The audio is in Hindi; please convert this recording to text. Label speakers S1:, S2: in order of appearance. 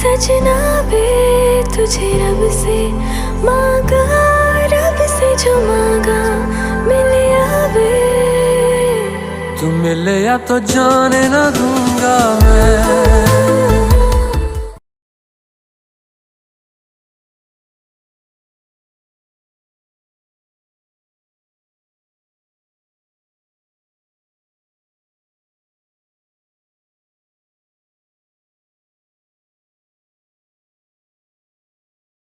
S1: सजना वे तुझे रब से मांगा, रब से जो मांगा मिले आवे।
S2: तू मिले या तो जाने ना दूंगा मैं।